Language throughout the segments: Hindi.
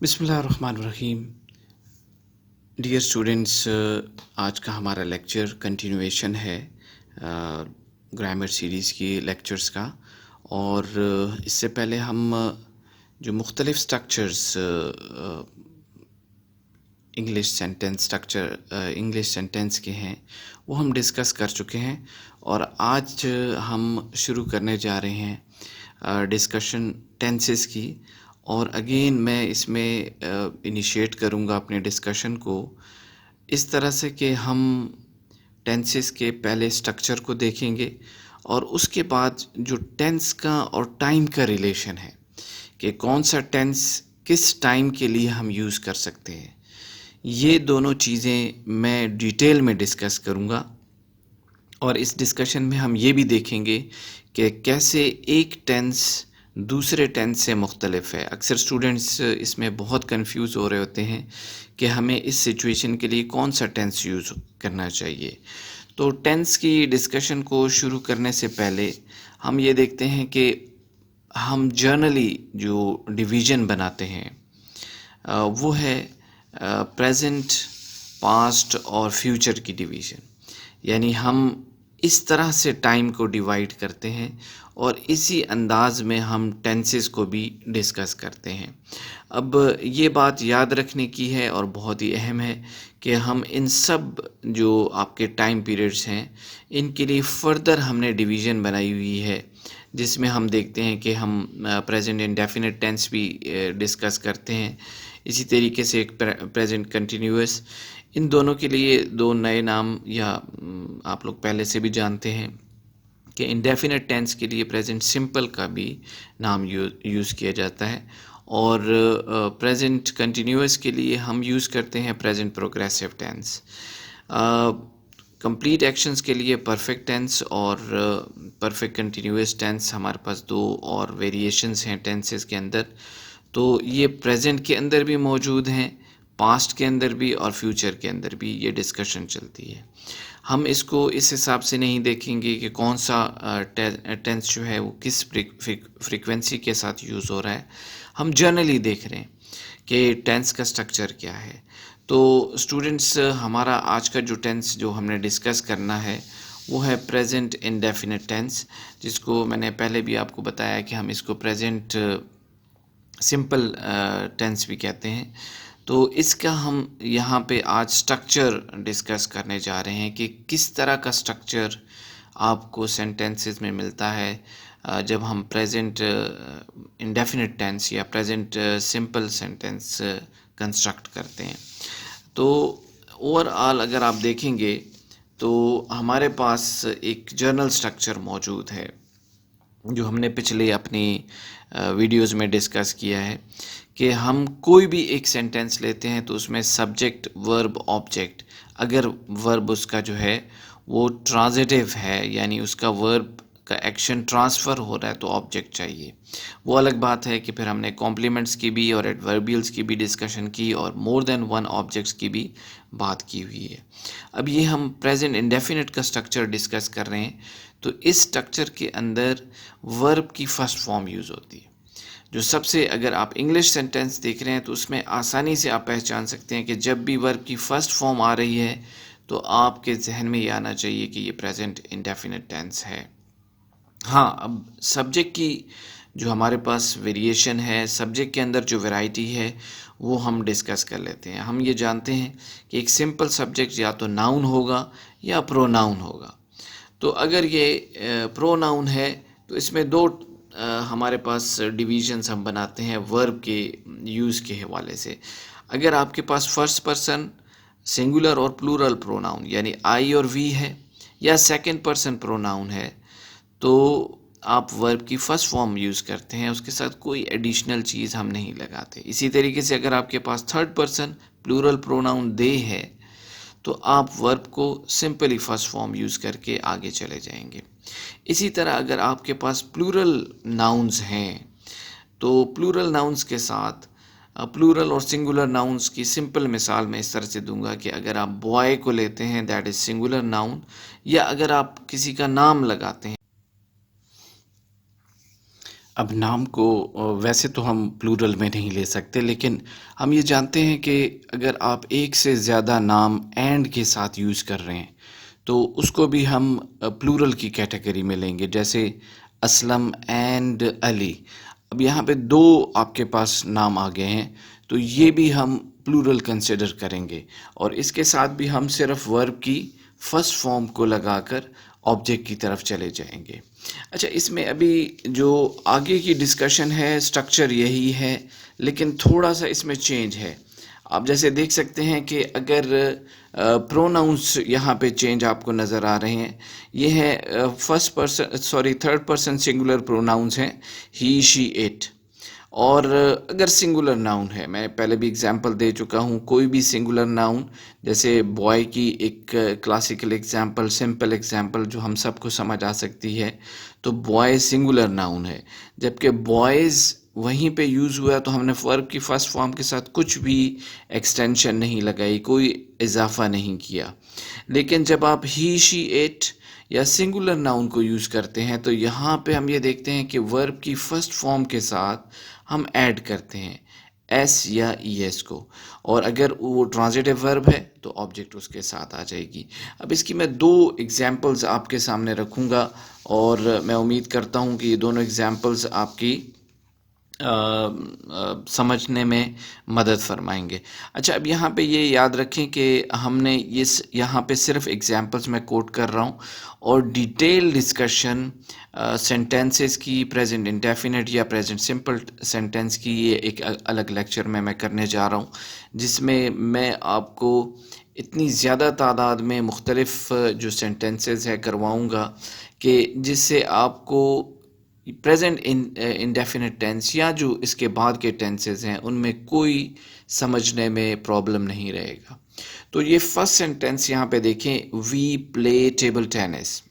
बिस्मिल्लाहिर्रहमानिर्रहीम। डियर स्टूडेंट्स, आज का हमारा लेक्चर कंटिन्यूएशन है ग्रामर सीरीज़ की लेक्चर्स का। और इससे पहले हम जो मुख्तलिफ़ स्ट्रक्चर्स इंग्लिश सेंटेंस के हैं वो हम डिस्कस कर चुके हैं। और आज हम शुरू करने जा रहे हैं डिस्कशन टेंसेस की। और अगेन मैं इसमें इनिशिएट करूँगा अपने डिस्कशन को इस तरह से कि हम टेंसेस के पहले स्ट्रक्चर को देखेंगे और उसके बाद जो टेंस का और टाइम का रिलेशन है कि कौन सा टेंस किस टाइम के लिए हम यूज़ कर सकते हैं, ये दोनों चीज़ें मैं डिटेल में डिस्कस करूँगा। और इस डिस्कशन में हम ये भी देखेंगे कि कैसे एक टेंस दूसरे टेंस से मुख्तलिफ है। अक्सर स्टूडेंट्स इसमें बहुत कंफ्यूज हो रहे होते हैं कि हमें इस सिचुएशन के लिए कौन सा टेंस यूज़ करना चाहिए। तो टेंस की डिस्कशन को शुरू करने से पहले हम ये देखते हैं कि हम जर्नली जो डिवीज़न बनाते हैं वो है प्रेजेंट, पास्ट और फ्यूचर की डिवीज़न। यानी हम इस तरह से टाइम को डिवाइड करते हैं और इसी अंदाज में हम टेंसेस को भी डिस्कस करते हैं। अब ये बात याद रखने की है और बहुत ही अहम है कि हम इन सब जो आपके टाइम पीरियड्स हैं इनके लिए फ़र्दर हमने डिवीज़न बनाई हुई है, जिसमें हम देखते हैं कि हम प्रेजेंट इंडेफिनिट टेंस भी डिस्कस करते हैं। इसी तरीके से एक प्रेजेंट कंटिन्यूअस, इन दोनों के लिए दो नए नाम या आप लोग पहले से भी जानते हैं कि इंडेफिनिट टेंस के लिए प्रेजेंट सिंपल का भी नाम यूज़ किया जाता है और प्रेजेंट कंटिन्यूअस के लिए हम यूज़ करते हैं present progressive tense. Complete actions के लिए परफेक्ट टेंस और परफेक्ट कंटिन्यूअस टेंस, हमारे पास दो और वेरिएशंस हैं टेंसेस के अंदर। तो ये प्रेजेंट के अंदर भी मौजूद हैं, पास्ट के अंदर भी और फ्यूचर के अंदर भी ये डिस्कशन चलती है। हम इसको इस हिसाब से नहीं देखेंगे कि कौन सा टेंस जो है वो किस फ्रीक्वेंसी के साथ यूज़ हो रहा है। हम जनरली देख रहे हैं कि टेंस का स्ट्रक्चर क्या है। तो स्टूडेंट्स, हमारा आज का जो टेंस जो हमने डिस्कस करना है वो है प्रेजेंट इंडेफिनिट टेंस, जिसको मैंने पहले भी आपको बताया कि हम इसको प्रेजेंट सिंपल टेंस भी कहते हैं। तो इसका हम यहाँ पे आज स्ट्रक्चर डिस्कस करने जा रहे हैं कि किस तरह का स्ट्रक्चर आपको सेंटेंसेस में मिलता है जब हम प्रेजेंट इंडेफिनिट टेंस या प्रेजेंट सिंपल सेंटेंस कंस्ट्रक्ट करते हैं। तो ओवरऑल अगर आप देखेंगे तो हमारे पास एक जर्नल स्ट्रक्चर मौजूद है जो हमने पिछले अपनी वीडियोज़ में डिस्कस किया है कि हम कोई भी एक सेंटेंस लेते हैं तो उसमें सब्जेक्ट, वर्ब, ऑब्जेक्ट, अगर वर्ब उसका जो है वो ट्रांजिटिव है यानी उसका वर्ब का एक्शन ट्रांसफ़र हो रहा है तो ऑब्जेक्ट चाहिए। वो अलग बात है कि फिर हमने कॉम्प्लीमेंट्स की भी और एडवर्बियल्स की भी डिस्कशन की और मोर देन वन ऑब्जेक्ट्स की भी बात की हुई है। अब ये हम प्रेजेंट इंडेफिनिट का स्ट्रक्चर डिस्कस कर रहे हैं। तो इस स्ट्रक्चर के अंदर वर्ब की फर्स्ट फॉर्म यूज़ होती है। जो सबसे, अगर आप इंग्लिश सेंटेंस देख रहे हैं तो उसमें आसानी से आप पहचान सकते हैं कि जब भी वर्ब की फ़र्स्ट फॉर्म आ रही है तो आपके जहन में ये आना चाहिए कि ये प्रेजेंट इंडेफिनिट टेंस है। हाँ, अब सब्जेक्ट की जो हमारे पास वेरिएशन है, सब्जेक्ट के अंदर जो वैरायटी है वो हम डिस्कस कर लेते हैं। हम ये जानते हैं कि एक सिंपल सब्जेक्ट या तो नाउन होगा या प्रोनाउन होगा। तो अगर ये प्रोनाउन है तो इसमें दो हमारे पास डिवीजन्स हम बनाते हैं वर्ब के यूज़ के हवाले से। अगर आपके पास फर्स्ट पर्सन सिंगुलर और प्लूरल प्रोनाउन यानी आई और वी है या सेकंड पर्सन प्रोनाउन है तो आप वर्ब की फर्स्ट फॉर्म यूज़ करते हैं, उसके साथ कोई एडिशनल चीज़ हम नहीं लगाते। इसी तरीके से अगर आपके पास थर्ड पर्सन प्लूरल प्रोनाउन दे है तो आप वर्ब को सिंपली फर्स्ट फॉर्म यूज़ करके आगे चले जाएंगे। इसी तरह अगर आपके पास प्लूरल नाउन्स हैं तो प्लूरल नाउन्स के साथ प्लूरल और सिंगुलर नाउन्स की सिंपल मिसाल मैं इस तरह से दूंगा कि अगर आप बॉय को लेते हैं दैट इज़ सिंगुलर नाउन, या अगर आप किसी का नाम लगाते हैं अब नाम को वैसे तो हम प्लूरल में नहीं ले सकते, लेकिन हम ये जानते हैं कि अगर आप एक से ज़्यादा नाम एंड के साथ यूज़ कर रहे हैं तो उसको भी हम प्लूरल की कैटेगरी में लेंगे। जैसे असलम एंड अली, अब यहाँ पे दो आपके पास नाम आ गए हैं तो ये भी हम प्लूरल कंसिडर करेंगे, और इसके साथ भी हम सिर्फ वर्ब की फर्स्ट फॉर्म को लगाकर ऑब्जेक्ट की तरफ चले जाएंगे। अच्छा, इसमें अभी जो आगे की डिस्कशन है स्ट्रक्चर यही है, लेकिन थोड़ा सा इसमें चेंज है। आप जैसे देख सकते हैं कि अगर प्रोनाउंस यहाँ पे चेंज आपको नज़र आ रहे हैं। ये है थर्ड पर्सन सिंगुलर प्रोनाउंस हैं, ही शी इट। और अगर सिंगुलर नाउन है, मैं पहले भी एग्जांपल दे चुका हूँ, कोई भी सिंगुलर नाउन, जैसे बॉय की एक क्लासिकल एग्जांपल, सिंपल एग्जांपल जो हम सबको समझ आ सकती है, तो बॉय सिंगुलर नाउन है, जबकि बॉयज़ वहीं पे यूज़ हुआ तो हमने वर्ब की फर्स्ट फॉर्म के साथ कुछ भी एक्सटेंशन नहीं लगाई, कोई इजाफा नहीं किया। लेकिन जब आप ही शी इट या सिंगुलर नाउन को यूज़ करते हैं तो यहाँ पे हम ये देखते हैं कि वर्ब की फर्स्ट फॉर्म के साथ हम ऐड करते हैं एस या ई एस को, और अगर वो ट्रांजिटिव वर्ब है तो ऑब्जेक्ट उसके साथ आ जाएगी। अब इसकी मैं दो एग्जांपल्स आपके सामने रखूँगा और मैं उम्मीद करता हूँ कि ये दोनों एग्जांपल्स आपकी समझने में मदद फरमाएंगे। अच्छा, अब यहाँ पे ये याद रखें कि हमने यहाँ पे सिर्फ एग्जांपल्स मैं कोट कर रहा हूँ, और डिटेल डिस्कशन सेंटेंसेस की, प्रेजेंट इंडेफिनिट या प्रेजेंट सिंपल सेंटेंस की, ये एक अलग लेक्चर में मैं करने जा रहा हूँ, जिसमें मैं आपको इतनी ज़्यादा तादाद में मुख्तलिफ जो सेंटेंसेस है करवाऊँगा कि जिससे आपको प्रेजेंट इंडेफिनिट टेंस या जो इसके बाद के टेंसेस हैं उनमें कोई समझने में प्रॉब्लम नहीं रहेगा। तो ये फर्स्ट सेंटेंस यहाँ पे देखें, वी प्ले टेबल टेनिस।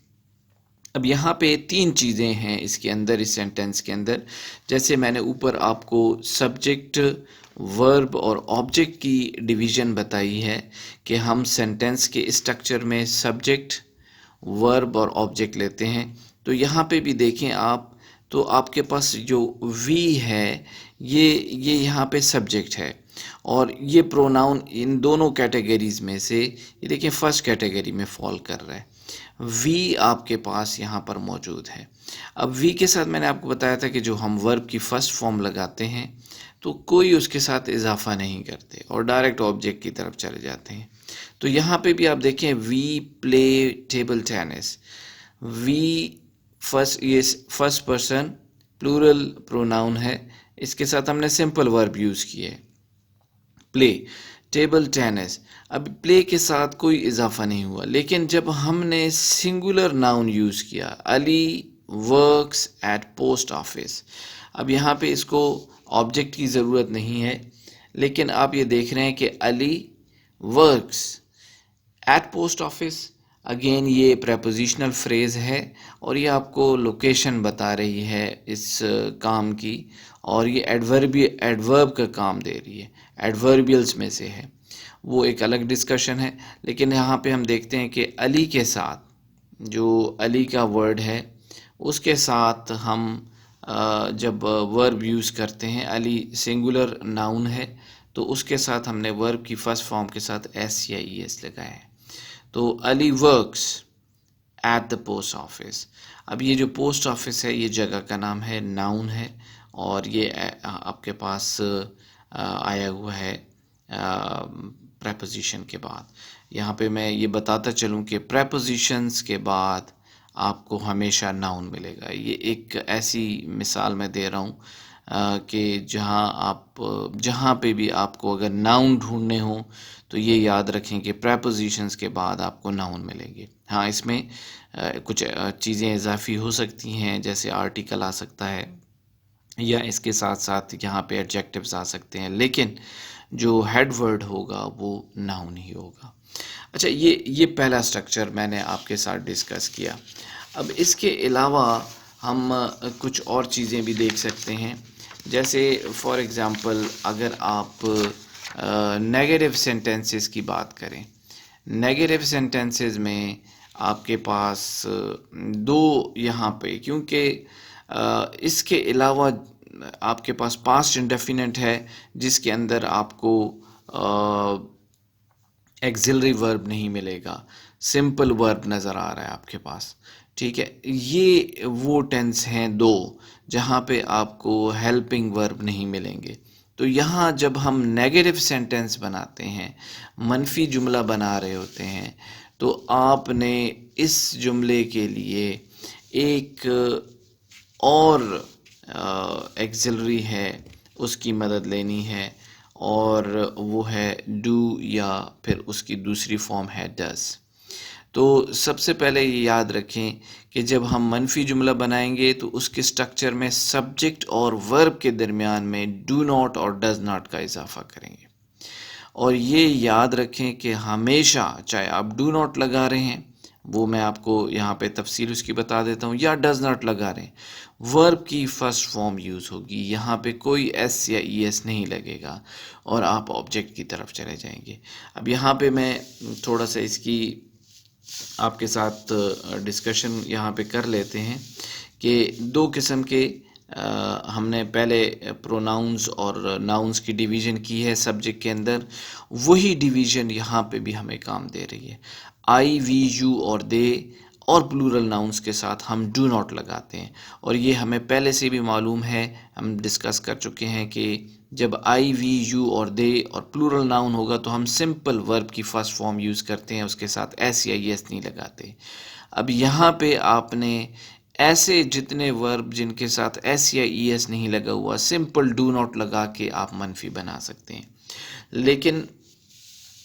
अब यहाँ पे तीन चीज़ें हैं इसके अंदर, इस सेंटेंस के अंदर। जैसे मैंने ऊपर आपको सब्जेक्ट, वर्ब और ऑब्जेक्ट की डिवीज़न बताई है कि हम सेंटेंस के स्ट्रक्चर में सब्जेक्ट, वर्ब और ऑब्जेक्ट लेते हैं। तो यहाँ पे भी देखें आप, तो आपके पास जो वी है ये यहाँ पे सब्जेक्ट है, और ये प्रोनाउन इन दोनों कैटेगरीज़ में से ये देखिए फर्स्ट कैटेगरी में फॉल कर रहा है। वी आपके पास यहाँ पर मौजूद है। अब वी के साथ मैंने आपको बताया था कि जो हम वर्ब की फर्स्ट फॉर्म लगाते हैं तो कोई उसके साथ इजाफा नहीं करते और डायरेक्ट ऑब्जेक्ट की तरफ चले जाते हैं। तो यहाँ पे भी आप देखें, we play table tennis, we ये फर्स्ट पर्सन प्लूरल प्रोनाउन है, इसके साथ हमने सिंपल वर्ब यूज़ किए, प्ले टेबल टेनिस। अब प्ले के साथ कोई इजाफा नहीं हुआ, लेकिन जब हमने सिंगुलर नाउन यूज़ किया, Ali works at post office, अब यहाँ पे इसको ऑब्जेक्ट की ज़रूरत नहीं है, लेकिन आप ये देख रहे हैं कि Ali works at post office, again ये प्रेपोजिशनल फ्रेज़ है और ये आपको लोकेशन बता रही है इस काम की, और ये एडवर्ब का काम दे रही है, एडवर्बियल्स में से है, वो एक अलग डिस्कशन है। लेकिन यहाँ पे हम देखते हैं कि अली के साथ जो अली का वर्ड है उसके साथ हम जब वर्ब यूज़ करते हैं, अली सिंगुलर नाउन है तो उसके साथ हमने वर्ब की फर्स्ट फॉर्म के साथ एस या ई एस लगाया है। तो Ali works at the post office. अब ये जो पोस्ट ऑफिस है ये जगह का नाम है, नाउन है, और ये आपके पास आया हुआ है प्रेपोजिशन के बाद। यहाँ पे मैं ये बताता चलूँ कि प्रेपोजिशंस के बाद आपको हमेशा नाउन मिलेगा। ये एक ऐसी मिसाल मैं दे रहा हूँ कि जहाँ पे भी आपको अगर नाउन ढूंढने हो तो ये याद रखें कि प्रेपोजिशंस के बाद आपको नाउन मिलेंगे। हाँ, इसमें कुछ चीज़ें इजाफी हो सकती हैं, जैसे आर्टिकल आ सकता है या इसके साथ साथ यहाँ पे एडजेक्टिव्स आ सकते हैं, लेकिन जो हेड वर्ड होगा वो नाउन ही होगा। अच्छा, ये पहला स्ट्रक्चर मैंने आपके साथ डिस्कस किया। अब इसके अलावा हम कुछ और चीज़ें भी देख सकते हैं, जैसे फॉर एग्ज़ाम्पल अगर आप नेगेटिव सेंटेंसेस की बात करें, नेगेटिव सेंटेंसेस में आपके पास दो यहाँ पे, क्योंकि इसके अलावा आपके पास पास्ट इंडेफिनिट है जिसके अंदर आपको एक्सिलरी वर्ब नहीं मिलेगा, सिंपल वर्ब नज़र आ रहा है आपके पास। ठीक है, ये वो टेंस हैं दो जहाँ पे आपको हेल्पिंग वर्ब नहीं मिलेंगे। तो यहाँ जब हम नेगेटिव सेंटेंस बनाते हैं, मनफी जुमला बना रहे होते हैं, तो आपने इस जुमले के लिए एक और एक्सिलरी है उसकी मदद लेनी है, और वो है डू या फिर उसकी दूसरी फॉर्म है डज। तो सबसे पहले ये याद रखें कि जब हम मनफी जुमला बनाएंगे तो उसके स्ट्रक्चर में सब्जेक्ट और वर्ब के दरमियान में डू नॉट और डज नॉट का इजाफा करेंगे। और ये याद रखें कि हमेशा चाहे आप डू नॉट लगा रहे हैं, वो मैं आपको यहाँ पे तफसील उसकी बता देता हूँ, या डज नॉट लगा रहे हैं, वर्ब की फर्स्ट फॉर्म यूज़ होगी। यहाँ पे कोई एस या ई एस नहीं लगेगा और आप ऑब्जेक्ट की तरफ चले जाएंगे। अब यहाँ पे मैं थोड़ा सा इसकी आपके साथ डिस्कशन यहाँ पे कर लेते हैं कि दो किस्म के हमने पहले प्रोनाउंस और नाउंस की डिवीज़न की है सब्जेक्ट के अंदर, वही डिवीज़न यहाँ पे भी हमें काम दे रही है। आई, वी, यू और दे और प्लूरल नाउंस के साथ हम डू नॉट लगाते हैं, और ये हमें पहले से भी मालूम है, हम डिस्कस कर चुके हैं कि जब आई, वी, यू और दे और प्लूरल नाउन होगा तो हम सिंपल वर्ब की फर्स्ट फॉर्म यूज़ करते हैं, उसके साथ एस या एस नहीं लगाते। अब यहाँ पे आपने ऐसे जितने वर्ब जिनके साथ एस या ई एस नहीं लगा हुआ, सिंपल डू नॉट लगा के आप मनफी बना सकते हैं। लेकिन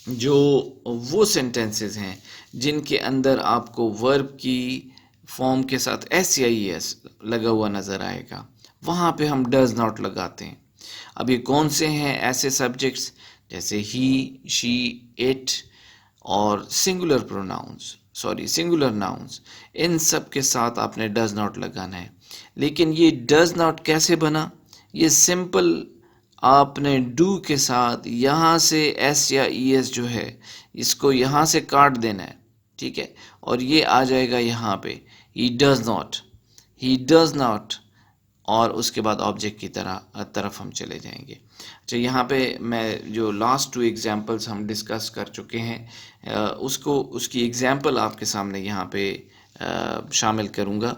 जो वो सेंटेंसेस हैं जिनके अंदर आपको वर्ब की फॉर्म के साथ एस या ई एस लगा हुआ नज़र आएगा, वहाँ पे हम डज नॉट लगाते हैं। अब ये कौन से हैं ऐसे सब्जेक्ट्स, जैसे ही, शी, इट और सिंगुलर नाउन्स, इन सब के साथ आपने डज नॉट लगाना है। लेकिन ये डज नॉट कैसे बना, ये सिंपल आपने डू के साथ यहाँ से एस या ई एस जो है इसको यहाँ से काट देना है, ठीक है, और ये आ जाएगा यहाँ पे ही डज नॉट, और उसके बाद ऑब्जेक्ट की तरफ हम चले जाएंगे। अच्छा, यहाँ पे मैं जो लास्ट टू एग्जांपल्स हम डिस्कस कर चुके हैं उसकी एग्जांपल आपके सामने यहाँ पे शामिल करूँगा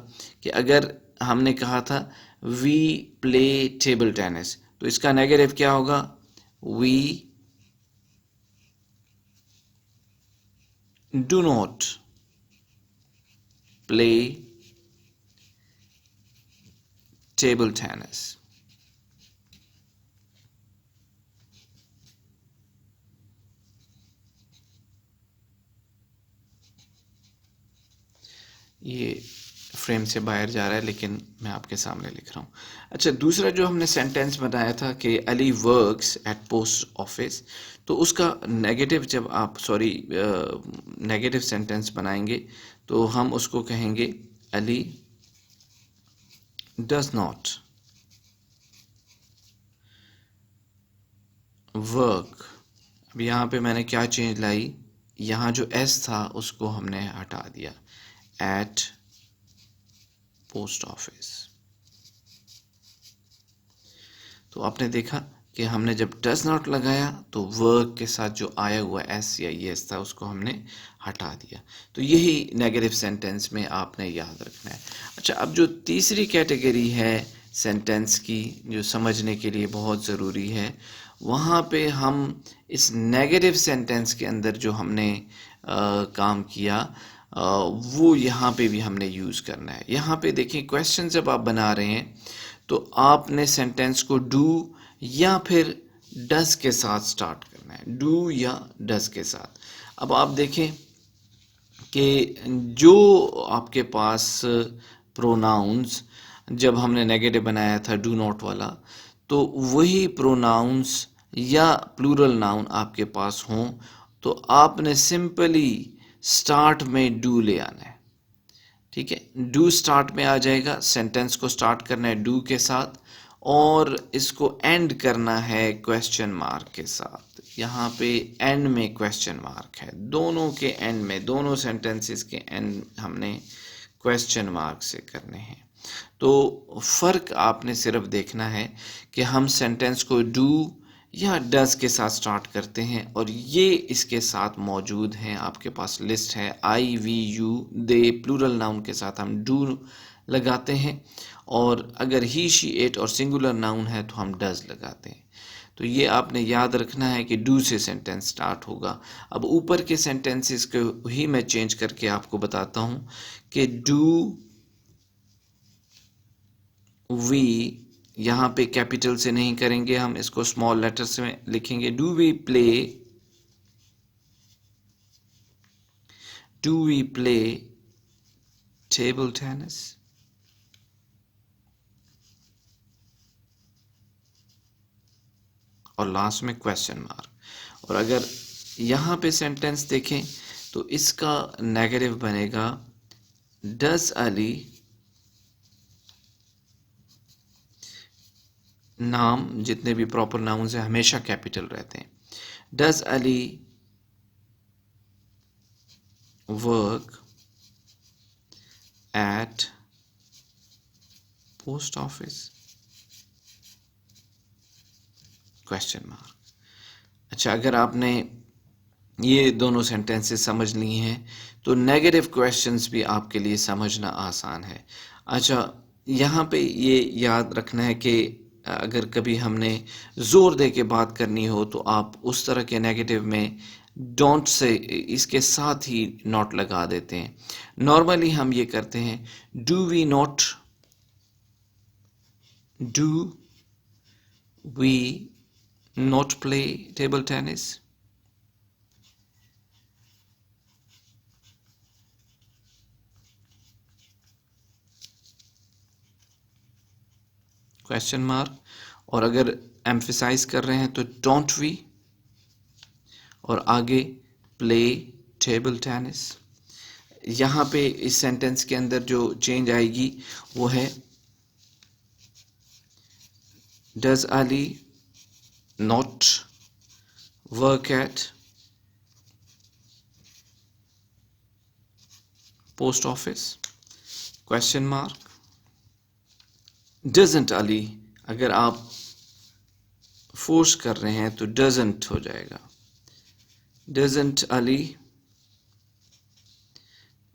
कि अगर हमने कहा था वी प्ले टेबल टेनिस, तो इसका नेगेटिव क्या होगा, we do not play table tennis. ये फ्रेम से बाहर जा रहा है लेकिन मैं आपके सामने लिख रहा हूँ। अच्छा, दूसरा जो हमने सेंटेंस बनाया था कि Ali works at post office, तो उसका नेगेटिव जब आप नेगेटिव सेंटेंस बनाएंगे तो हम उसको कहेंगे अली डज नॉट वर्क। अब यहाँ पे मैंने क्या चेंज लाई, यहाँ जो एस था उसको हमने हटा दिया, एट पोस्ट ऑफिस। तो आपने देखा कि हमने जब डज नॉट लगाया तो वर्क के साथ जो आया हुआ एस या एस था उसको हमने हटा दिया। तो यही नेगेटिव सेंटेंस में आपने याद रखना है। अच्छा, अब जो तीसरी कैटेगरी है सेंटेंस की जो समझने के लिए बहुत ज़रूरी है, वहाँ पे हम इस नेगेटिव सेंटेंस के अंदर जो हमने काम किया वो यहाँ पे भी हमने यूज़ करना है। यहाँ पे देखिए, क्वेश्चन जब आप बना रहे हैं तो आपने सेंटेंस को डू या फिर डज के साथ स्टार्ट करना है, डू या डज के साथ। अब आप देखें कि जो आपके पास प्रोनाउंस जब हमने नेगेटिव बनाया था डू नॉट वाला, तो वही प्रोनाउंस या प्लूरल नाउन आपके पास हों तो आपने सिंपली स्टार्ट में डू ले आना है। ठीक है, डू स्टार्ट में आ जाएगा, सेंटेंस को स्टार्ट करना है डू के साथ और इसको एंड करना है क्वेश्चन मार्क के साथ। यहाँ पे एंड में क्वेश्चन मार्क है, दोनों के एंड में, दोनों सेंटेंसेस के एंड हमने क्वेश्चन मार्क से करने हैं। तो फ़र्क आपने सिर्फ देखना है कि हम सेंटेंस को डू या डज के साथ स्टार्ट करते हैं, और ये इसके साथ मौजूद हैं, आपके पास लिस्ट है। I, we, you, they plural noun के साथ हम डू लगाते हैं, और अगर ही, शी, इट और सिंगुलर नाउन है तो हम डज लगाते हैं। तो ये आपने याद रखना है कि डू से सेंटेंस स्टार्ट होगा। अब ऊपर के सेंटेंसेस को ही मैं चेंज करके आपको बताता हूँ कि डू वी, यहाँ पे कैपिटल से नहीं करेंगे, हम इसको स्मॉल लेटर्स में लिखेंगे। Do we play table tennis? और लास्ट में क्वेश्चन मार्क। और अगर यहाँ पे सेंटेंस देखें तो इसका नेगेटिव बनेगा डज अली, नाम जितने भी प्रॉपर नाउन्स हैं हमेशा कैपिटल रहते हैं। Does Ali work at post office? Question mark. अच्छा, अगर आपने ये दोनों सेंटेंसेस समझ ली हैं तो नेगेटिव क्वेश्चंस भी आपके लिए समझना आसान है। अच्छा, यहाँ पे ये याद रखना है कि अगर कभी हमने ज़ोर दे के बात करनी हो तो आप उस तरह के नेगेटिव में डोंट से इसके साथ ही नॉट लगा देते हैं। नॉर्मली हम ये करते हैं, do we not play table tennis? Question mark. और अगर एम्फिसाइज कर रहे हैं तो डोंट वी, और आगे प्ले टेबल टेनिस। यहाँ पे इस सेंटेंस के अंदर जो चेंज आएगी वो है does Ali not work at post office? Question mark. Doesn't Ali, अगर आप फोर्स कर रहे हैं तो डजंट हो जाएगा। डजंट अली,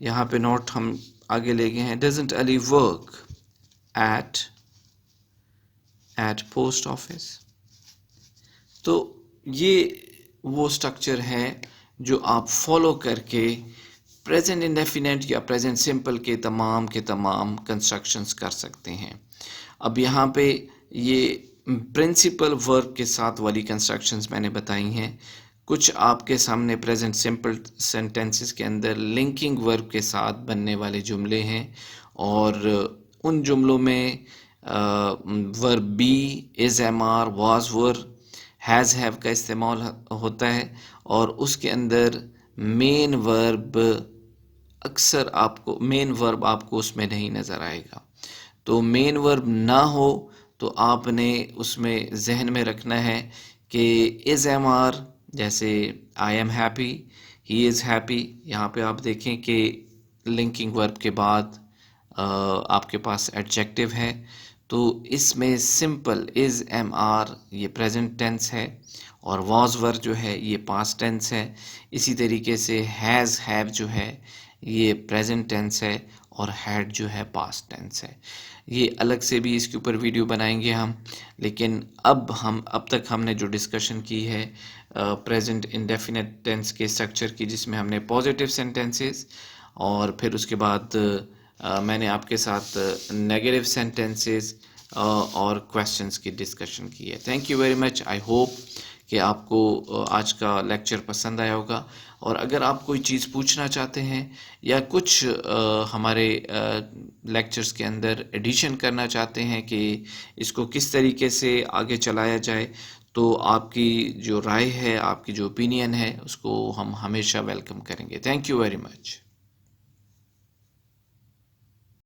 यहाँ पे नॉट हम आगे ले गए हैं। Doesn't Ali work at post office? तो ये वो स्ट्रक्चर है जो आप फॉलो करके प्रेजेंट इंडेफिनेट या प्रेजेंट सिंपल के तमाम कंस्ट्रक्शंस कर सकते हैं। अब यहाँ पे ये प्रिंसिपल वर्ब के साथ वाली कंस्ट्रक्शंस मैंने बताई हैं। कुछ आपके सामने प्रेजेंट सिंपल सेंटेंसेस के अंदर लिंकिंग वर्ब के साथ बनने वाले जुमले हैं, और उन जुमलों में verb be, is, am are, was were, has, have का इस्तेमाल होता है, और उसके अंदर मेन वर्ब आपको उसमें नहीं नज़र आएगा। तो मेन वर्ब ना हो तो आपने उसमें जहन में रखना है कि इज, एम, आर, जैसे I am happy, he is happy. यहाँ पे आप देखें कि लिंकिंग वर्ब के बाद आपके पास एडजेक्टिव है, तो इसमें सिंपल इज़, एम, आर ये प्रेजेंट टेंस है, और वाज वर जो है ये पास्ट टेंस है। इसी तरीके से हैज़, हैव जो है ये प्रेजेंट टेंस है, और हैड जो है पास्ट टेंस है। ये अलग से भी इसके ऊपर वीडियो बनाएंगे हम, लेकिन अब तक हमने जो डिस्कशन की है प्रेजेंट इंडेफिनेट टेंस के स्ट्रक्चर की, जिसमें हमने पॉजिटिव सेंटेंसेस और फिर उसके बाद मैंने आपके साथ नेगेटिव सेंटेंसेस और क्वेश्चंस की डिस्कशन की है। Thank you very much. I hope कि आपको आज का लेक्चर पसंद आया होगा, और अगर आप कोई चीज़ पूछना चाहते हैं या कुछ हमारे लेक्चर्स के अंदर एडिशन करना चाहते हैं कि इसको किस तरीके से आगे चलाया जाए, तो आपकी जो राय है, आपकी जो ओपिनियन है, उसको हम हमेशा वेलकम करेंगे। Thank you very much.